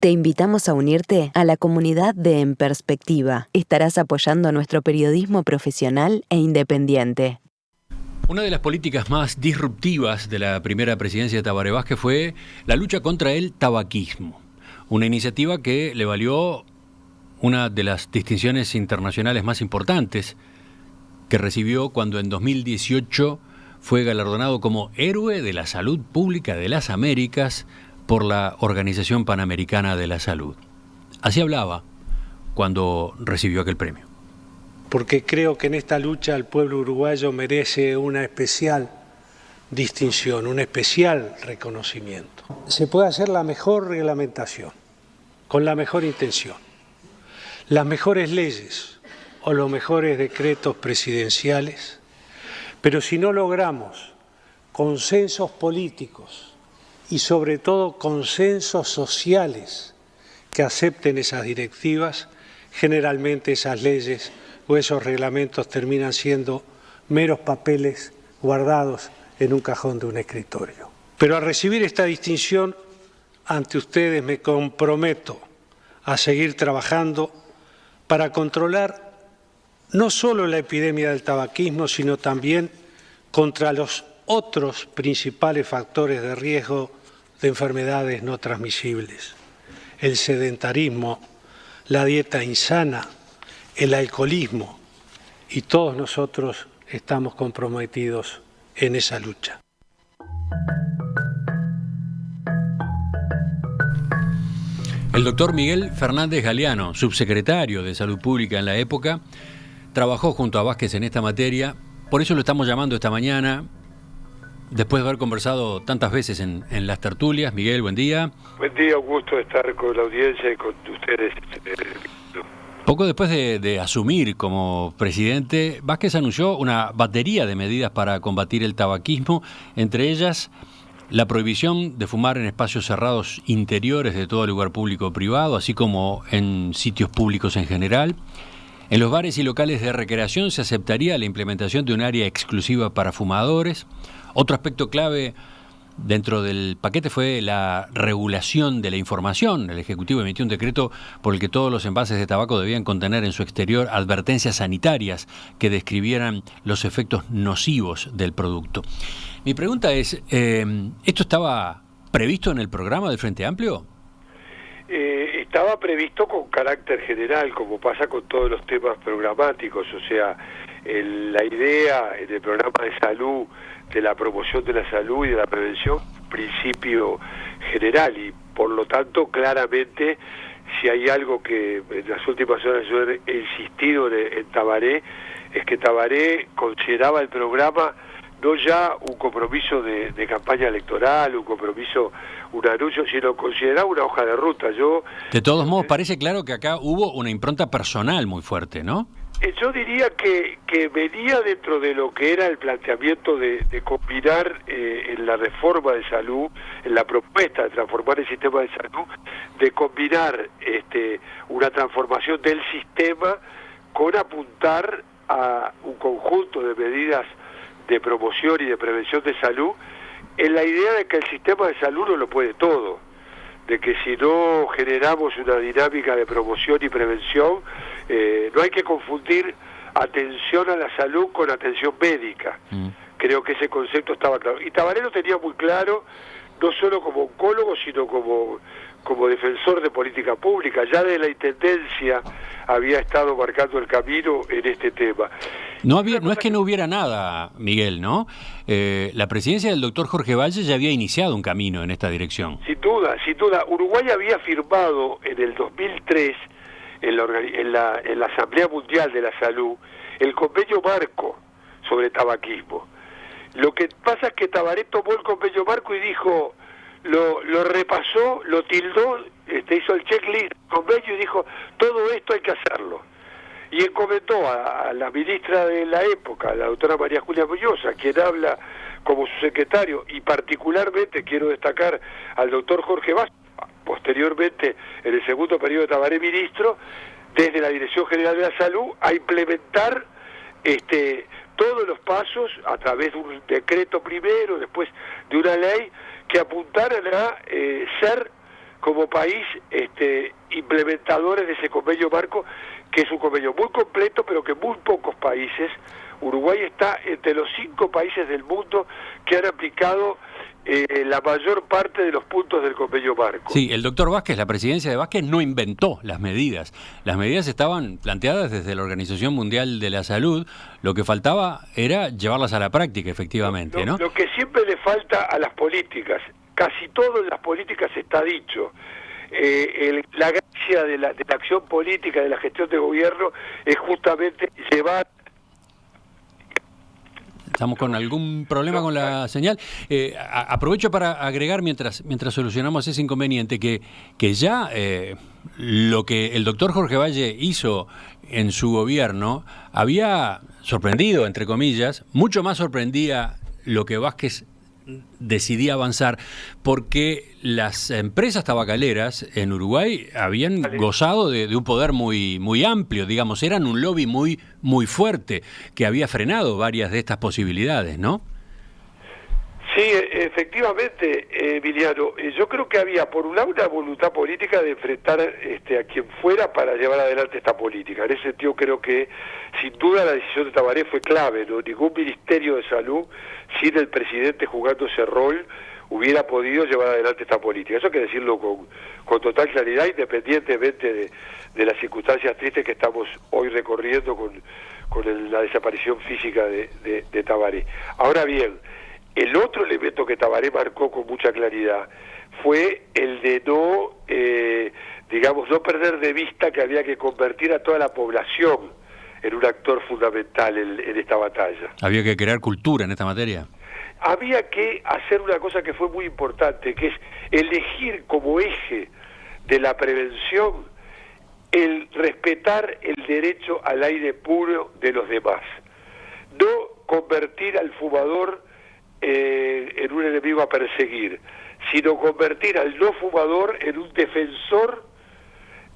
Te invitamos a unirte a la comunidad de En Perspectiva. Estarás apoyando nuestro periodismo profesional e independiente. Una de las políticas más disruptivas de la primera presidencia de Tabaré Vázquez fue la lucha contra el tabaquismo. Una iniciativa que le valió una de las distinciones internacionales más importantes que recibió cuando en 2018 fue galardonado como Héroe de la Salud Pública de las Américas por la Organización Panamericana de la Salud. Así hablaba cuando recibió aquel premio. Porque creo que en esta lucha el pueblo uruguayo merece una especial distinción, un especial reconocimiento. Se puede hacer la mejor reglamentación, con la mejor intención, las mejores leyes o los mejores decretos presidenciales, pero si no logramos consensos políticos y sobre todo consensos sociales que acepten esas directivas, generalmente esas leyes o esos reglamentos terminan siendo meros papeles guardados en un cajón de un escritorio. Pero al recibir esta distinción ante ustedes me comprometo a seguir trabajando para controlar no solo la epidemia del tabaquismo, sino también contra los otros principales factores de riesgo de enfermedades no transmisibles: el sedentarismo, la dieta insana, el alcoholismo, y todos nosotros estamos comprometidos en esa lucha. El doctor Miguel Fernández Galeano, subsecretario de Salud Pública en la época, trabajó junto a Vázquez en esta materia. Por eso lo estamos llamando esta mañana, después de haber conversado tantas veces en las tertulias. Miguel, buen día. Buen día, un gusto estar con la audiencia y con ustedes. Poco después de asumir como presidente, Vázquez anunció una batería de medidas para combatir el tabaquismo, entre ellas la prohibición de fumar en espacios cerrados interiores de todo lugar público o privado, así como en sitios públicos en general. En los bares y locales de recreación se aceptaría la implementación de un área exclusiva para fumadores. Otro aspecto clave dentro del paquete fue la regulación de la información. El Ejecutivo emitió un decreto por el que todos los envases de tabaco debían contener en su exterior advertencias sanitarias que describieran los efectos nocivos del producto. Mi pregunta es, ¿esto estaba previsto en el programa del Frente Amplio? Estaba previsto con carácter general, como pasa con todos los temas programáticos, o sea, la idea en el programa de salud, de la promoción de la salud y de la prevención, principio general, y por lo tanto claramente si hay algo que en las últimas horas yo he insistido en Tabaré, es que Tabaré consideraba el programa no ya un compromiso de campaña electoral, un compromiso, un anuncio, sino consideraba una hoja de ruta. De todos modos, parece claro que acá hubo una impronta personal muy fuerte, ¿no? Yo diría que venía dentro de lo que era el planteamiento de combinar en la reforma de salud, en la propuesta de transformar el sistema de salud, de combinar una transformación del sistema con apuntar a un conjunto de medidas de promoción y de prevención de salud, en la idea de que el sistema de salud no lo puede todo, de que si no generamos una dinámica de promoción y prevención, no hay que confundir atención a la salud con atención médica. Creo que ese concepto estaba claro. Y Tabaré lo tenía muy claro, no solo como oncólogo, sino como defensor de política pública. Ya de la Intendencia había estado marcando el camino en este tema. No es que no hubiera nada, Miguel, ¿no? La presidencia del doctor Jorge Valle ya había iniciado un camino en esta dirección. Sin duda, sin duda. Uruguay había firmado en el 2003, en la Asamblea Mundial de la Salud, el convenio marco sobre tabaquismo. Lo que pasa es que Tabaré tomó el convenio marco y dijo, lo repasó, lo tildó, hizo el checklist del convenio y dijo, todo esto hay que hacerlo. Y encomendó a la ministra de la época, la doctora María Julia Muñoz, a quien habla como su secretario, y particularmente quiero destacar al doctor Jorge Vázquez, posteriormente en el segundo periodo de Tabaré ministro, desde la Dirección General de la Salud, a implementar todos los pasos a través de un decreto primero, después de una ley, que apuntaran a ser como país implementadores de ese convenio marco, que es un convenio muy completo, pero que muy pocos países. Uruguay está entre los 5 países del mundo que han aplicado la mayor parte de los puntos del convenio marco. Sí, el doctor Vázquez, la presidencia de Vázquez no inventó las medidas. Las medidas estaban planteadas desde la Organización Mundial de la Salud. Lo que faltaba era llevarlas a la práctica, efectivamente, ¿no? Lo que siempre le falta a las políticas, casi todo en las políticas está dicho. La gracia de la acción política, de la gestión de gobierno, es justamente llevar... Estamos con algún problema con la señal. Aprovecho para agregar, mientras solucionamos ese inconveniente, que ya lo que el doctor Jorge Valle hizo en su gobierno había sorprendido, entre comillas, mucho más sorprendía lo que Vázquez decidía avanzar, porque las empresas tabacaleras en Uruguay habían gozado de un poder muy amplio, digamos, eran un lobby muy fuerte que había frenado varias de estas posibilidades, ¿no? Sí, efectivamente, Emiliano. Yo creo que había, por un lado, una voluntad política de enfrentar a quien fuera para llevar adelante esta política. En ese sentido, creo que, sin duda, la decisión de Tabaré fue clave, ¿no? Ningún Ministerio de Salud, sin el presidente jugando ese rol, hubiera podido llevar adelante esta política. Eso hay que decirlo con total claridad, independientemente de las circunstancias tristes que estamos hoy recorriendo con la desaparición física de Tabaré. Ahora bien, el otro elemento que Tabaré marcó con mucha claridad fue el de no perder de vista que había que convertir a toda la población en un actor fundamental en esta batalla. Había que crear cultura en esta materia. Había que hacer una cosa que fue muy importante, que es elegir como eje de la prevención el respetar el derecho al aire puro de los demás. No convertir al fumador en un enemigo a perseguir, sino convertir al no fumador en un defensor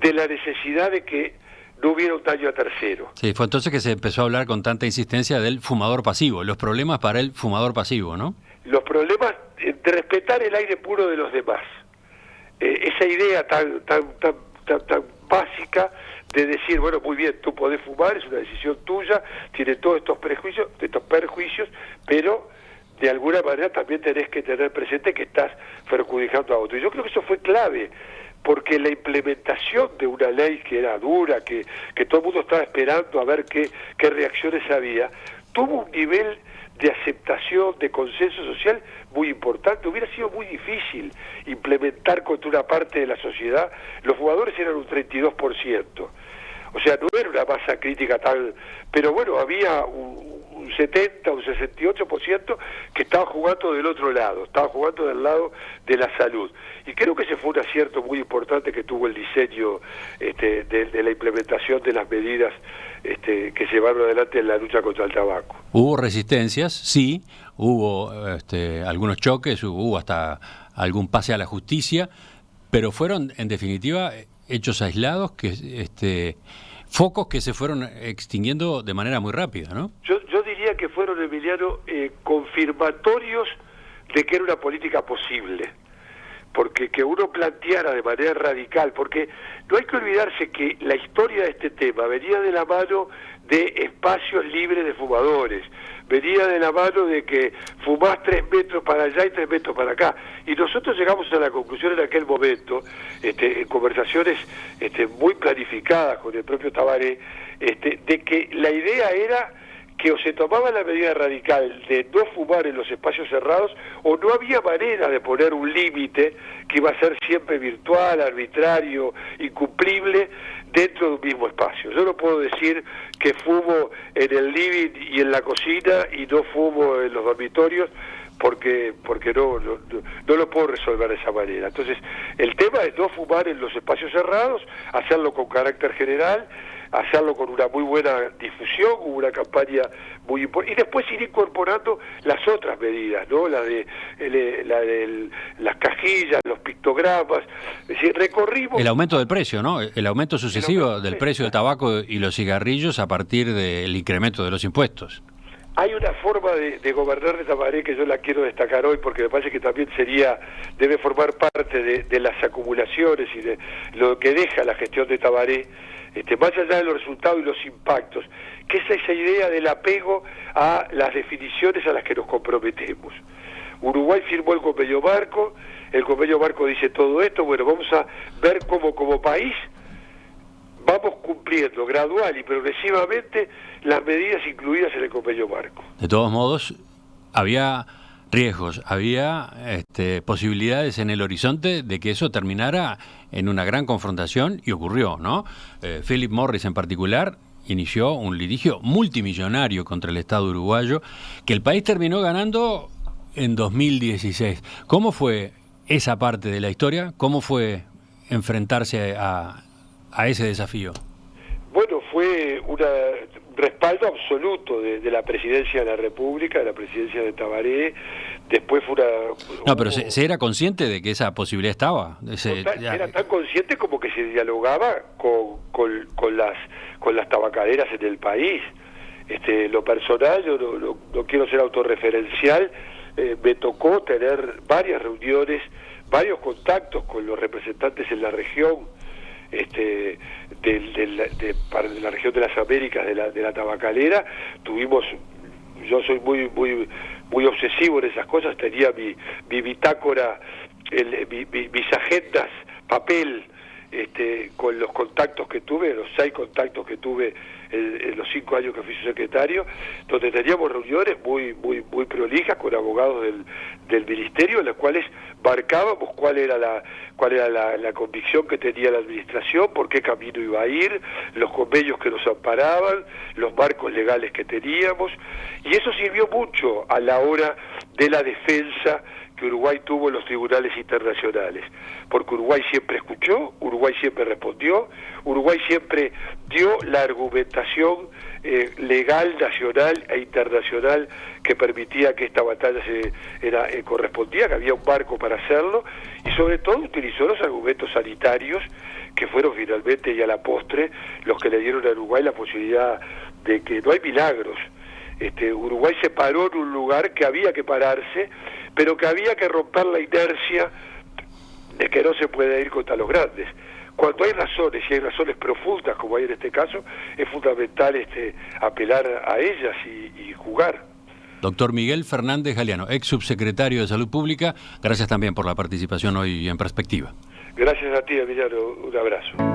de la necesidad de que no hubiera un daño a tercero. Sí, fue entonces que se empezó a hablar con tanta insistencia del fumador pasivo, los problemas para el fumador pasivo, ¿no? Los problemas de respetar el aire puro de los demás. Esa idea tan básica de decir, bueno, muy bien, tú podés fumar, es una decisión tuya, tiene todos estos perjuicios, pero de alguna manera también tenés que tener presente que estás perjudicando a otro. Y yo creo que eso fue clave, porque la implementación de una ley que era dura, que todo el mundo estaba esperando a ver qué reacciones había, tuvo un nivel de aceptación, de consenso social muy importante. Hubiera sido muy difícil implementar contra una parte de la sociedad. Los fumadores eran un 32%. O sea, no era una masa crítica tal, pero bueno, había un 70, un 68% que estaba jugando del otro lado, estaba jugando del lado de la salud. Y creo que ese fue un acierto muy importante que tuvo el diseño de la implementación de las medidas que llevaron adelante en la lucha contra el tabaco. Hubo resistencias, sí, hubo algunos choques, hubo hasta algún pase a la justicia, pero fueron, en definitiva, hechos aislados, focos que se fueron extinguiendo de manera muy rápida, ¿no? Yo diría que fueron, Emiliano, confirmatorios de que era una política posible, porque que uno planteara de manera radical, porque no hay que olvidarse que la historia de este tema venía de la mano de espacios libres de fumadores, venía de la mano de que fumás 3 metros para allá y 3 metros para acá, y nosotros llegamos a la conclusión en aquel momento, en conversaciones muy planificadas con el propio Tabaré, de que la idea era que o se tomaba la medida radical de no fumar en los espacios cerrados, o no había manera de poner un límite que iba a ser siempre virtual, arbitrario, incumplible, dentro de un mismo espacio. Yo no puedo decir que fumo en el living y en la cocina y no fumo en los dormitorios, porque no lo puedo resolver de esa manera. Entonces, el tema es no fumar en los espacios cerrados, hacerlo con carácter general, hacerlo con una muy buena difusión, hubo una campaña muy importante, y después ir incorporando las otras medidas, ¿no? La de las cajillas, los pictogramas, es decir, recorrimos... El aumento del precio, ¿no? El aumento sucesivo del precio del tabaco y los cigarrillos a partir del incremento de los impuestos. Hay una forma de gobernar de Tabaré que yo la quiero destacar hoy porque me parece que también debe formar parte de las acumulaciones y de lo que deja la gestión de Tabaré, más allá de los resultados y los impactos, que es esa idea del apego a las definiciones a las que nos comprometemos. Uruguay firmó el convenio marco dice todo esto, bueno, vamos a ver cómo como país vamos cumpliendo gradual y progresivamente las medidas incluidas en el convenio marco. De todos modos, había riesgos, había posibilidades en el horizonte de que eso terminara en una gran confrontación, y ocurrió, ¿no? Philip Morris en particular inició un litigio multimillonario contra el Estado uruguayo, que el país terminó ganando en 2016. ¿Cómo fue esa parte de la historia? ¿Cómo fue enfrentarse a ese desafío? Bueno, fue un respaldo absoluto de la presidencia de la República, de la presidencia de Tabaré. Después fue No, pero ¿se era consciente de que esa posibilidad estaba? Era tan consciente como que se dialogaba con las tabacaderas en el país. Lo personal, yo no quiero ser autorreferencial, me tocó tener varias reuniones, varios contactos con los representantes en la región, para la región de las Américas, de la tabacalera. Yo soy muy obsesivo en esas cosas, tenía mi bitácora, mis agendas, papel, con los contactos que tuve, los 6 contactos que tuve en los 5 años que fui su secretario, donde teníamos reuniones muy prolijas con abogados del ministerio, en las cuales marcábamos cuál era la convicción que tenía la administración, por qué camino iba a ir, los convenios que nos amparaban, los marcos legales que teníamos, y eso sirvió mucho a la hora de la defensa que Uruguay tuvo en los tribunales internacionales, porque Uruguay siempre escuchó, Uruguay siempre respondió, Uruguay siempre dio la argumentación legal, nacional e internacional que permitía que esta batalla correspondía, que había un marco para hacerlo, y sobre todo utilizó los argumentos sanitarios que fueron finalmente y a la postre los que le dieron a Uruguay la posibilidad de que no hay milagros. Uruguay se paró en un lugar que había que pararse, pero que había que romper la inercia de que no se puede ir contra los grandes. Cuando hay razones, y hay razones profundas, como hay en este caso, es fundamental apelar a ellas y jugar. Doctor Miguel Fernández Galeano, ex subsecretario de Salud Pública, gracias también por la participación hoy en Perspectiva. Gracias a ti, Emiliano, un abrazo.